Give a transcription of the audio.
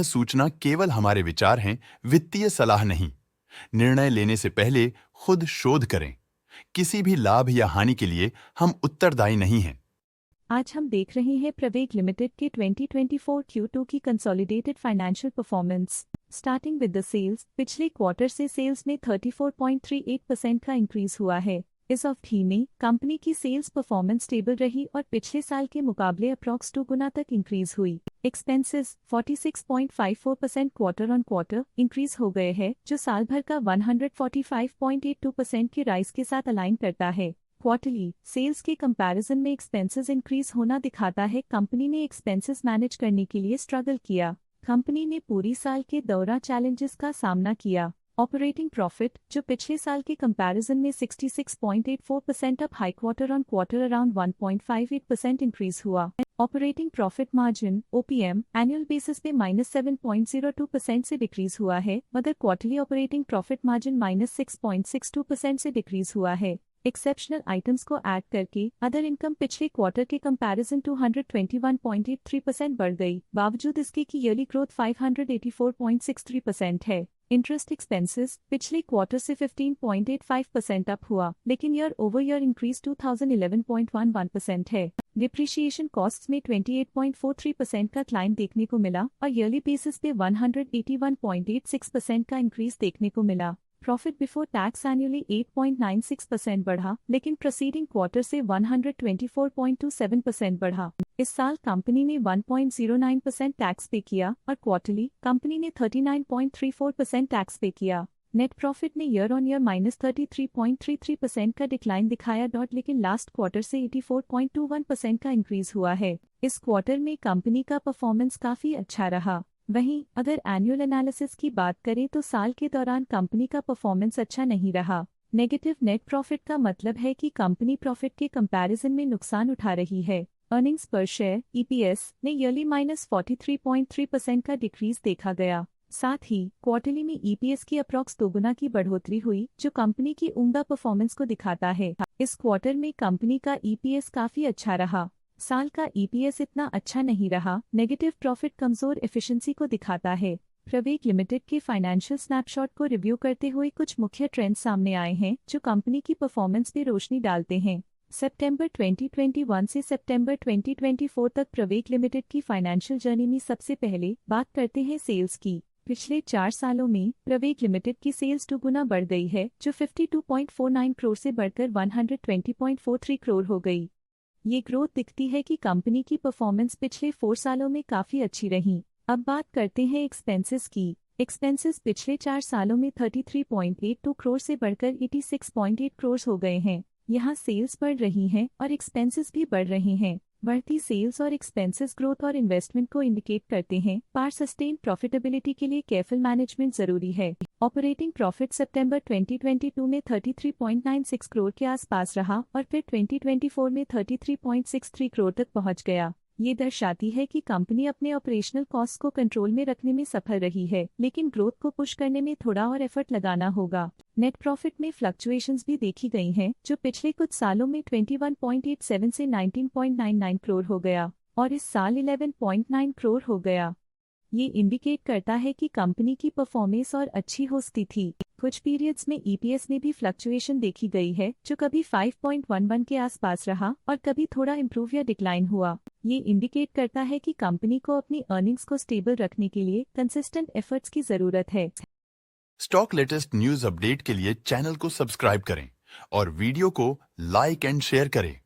सूचना केवल हमारे विचार हैं, वित्तीय सलाह नहीं। निर्णय लेने से पहले खुद शोध करें। किसी भी लाभ या हानि के लिए हम उत्तरदायी नहीं हैं। आज हम देख रहे हैं प्रवेग लिमिटेड के 2024 Q2 की consolidated financial performance. Starting with the sales, पिछले क्वार्टर से सेल्स में 34.38% का इंक्रीज हुआ है। इस अवधि में कंपनी की सेल्स परफॉर्मेंस स्टेबल रही और पिछले साल के मुकाबले अप्रॉक्स 2 गुना तक इंक्रीज हुई। Expenses 46.54% quarter on quarter increase हो गए हैं, जो साल भर का 145.82% के राइज के साथ अलाइन करता है। क्वार्टरली सेल्स के कंपैरिजन में एक्सपेंसेस इंक्रीज होना दिखाता है कंपनी ने एक्सपेंसेस मैनेज करने के लिए स्ट्रगल किया। कंपनी ने पूरी साल के दौरान चैलेंजेस का सामना किया। ऑपरेटिंग प्रॉफिट, जो पिछले साल के कंपैरिजन में 66.84% up high quarter on quarter around 1.58% increase हुआ। Operating profit margin OPM annual basis पे -7.02% से डिक्रीज हुआ है, मगर क्वार्टरली ऑपरेटिंग प्रॉफिट मार्जिन -6.62% से डिक्रीज हुआ है। एक्सेप्शनल आइटम्स को ऐड करके अदर इनकम पिछले क्वार्टर के कंपैरिजन 221.83% बढ़ गई, बावजूद इसके कि ईयरली ग्रोथ 584.63% है। इंटरेस्ट एक्सपेंसेस पिछले क्वार्टर से 15.85% अप हुआ, लेकिन ईयर ओवर ईयर इंक्रीज 2011.11% है। डिप्रिशिएशन कॉस्ट्स में 28.43% का क्लाइम देखने को मिला और ईयरली बेसिस पे 181.86% का इंक्रीज देखने को मिला। प्रॉफिट बिफोर टैक्स एनुअली 8.96% बढ़ा, लेकिन प्रीसीडिंग क्वार्टर से 124.27% बढ़ा। इस साल कंपनी ने 1.09% टैक्स पे किया और क्वार्टरली कंपनी ने 39.34% टैक्स पे किया। नेट प्रॉफिट ने ईयर ऑन ईयर -33.33% का डिक्लाइन दिखाया, लेकिन लास्ट क्वार्टर से 84.21% का इंक्रीज हुआ है। इस क्वार्टर में कंपनी का परफॉर्मेंस काफी अच्छा रहा। वहीं अगर एनुअल एनालिसिस की बात करें तो साल के दौरान कंपनी का परफॉर्मेंस अच्छा नहीं रहा। नेगेटिव नेट प्रॉफिट का मतलब है कि कंपनी प्रॉफिट के कंपैरिजन में नुकसान उठा रही है। अर्निंग्स पर शेयर EPS ने ईयरली -43.3% का डिक्रीज देखा गया। साथ ही क्वार्टरली में EPS की अप्रॉक्स 2 गुना की बढ़ोतरी हुई, जो कंपनी की उम्दा परफॉर्मेंस को दिखाता है। इस क्वार्टर में कंपनी का EPS काफी अच्छा रहा। साल का EPS इतना अच्छा नहीं रहा। नेगेटिव प्रॉफिट कमजोर एफिशिएंसी को दिखाता है। प्रवेग लिमिटेड के फाइनेंशियल स्नैपशॉट को रिव्यू करते हुए कुछ मुख्य ट्रेंड्स सामने आए हैं, जो कंपनी की परफॉर्मेंस पे रोशनी डालते हैं। सितंबर 2021 से सितंबर 2024 तक प्रवेग लिमिटेड की फाइनेंशियल जर्नी में सबसे पहले बात करते हैं सेल्स की। पिछले 4 सालों में प्रवेग लिमिटेड की सेल्स 2 गुना बढ़ गई है, जो 52.49 करोड़ से बढ़कर 120.43 करोड़ हो गई। ये ग्रोथ दिखती है कि कंपनी की परफॉर्मेंस पिछले 4 सालों में काफी अच्छी रही। अब बात करते हैं एक्सपेंसेस की। एक्सपेंसेस पिछले 4 सालों में 33.82 करोड़ से बढ़कर 86.8 करोड़ हो गए हैं। यहाँ सेल्स बढ़ रही हैं और एक्सपेंसेस भी बढ़ रहे हैं। बढ़ती सेल्स और एक्सपेंसेस ग्रोथ और इन्वेस्टमेंट को इंडिकेट करते हैं, पर सस्टेन प्रॉफिटेबिलिटी के लिए केयरफुल मैनेजमेंट जरूरी है। ऑपरेटिंग प्रॉफिट सितंबर 2022 में 33.96 करोड़ के आसपास रहा और फिर 2024 में 33.63 करोड़ तक पहुंच गया। ये दर्शाती है कि कंपनी अपने ऑपरेशनल कॉस्ट को कंट्रोल में रखने में सफल रही है, लेकिन ग्रोथ को पुश करने में थोड़ा और एफर्ट लगाना होगा। नेट प्रॉफिट में फ्लक्चुएशंस भी देखी गई हैं, जो पिछले कुछ सालों में 21.87 से 19.99 करोड़ हो गया और इस साल 11.9 करोड़ हो गया। ये इंडिकेट करता है कि कंपनी की परफॉर्मेंस और अच्छी हो सकती थी। कुछ पीरियड्स में EPS में भी फ्लक्चुएशन देखी गई है, जो कभी 5.11 के आसपास रहा और कभी थोड़ा इम्प्रूव या डिक्लाइन हुआ। ये इंडिकेट करता है कि कंपनी को अपनी अर्निंग्स को स्टेबल रखने के लिए कंसिस्टेंट एफर्ट्स की जरूरत है। स्टॉक लेटेस्ट न्यूज अपडेट के लिए चैनल को सब्सक्राइब करें और वीडियो को लाइक एंड शेयर करें।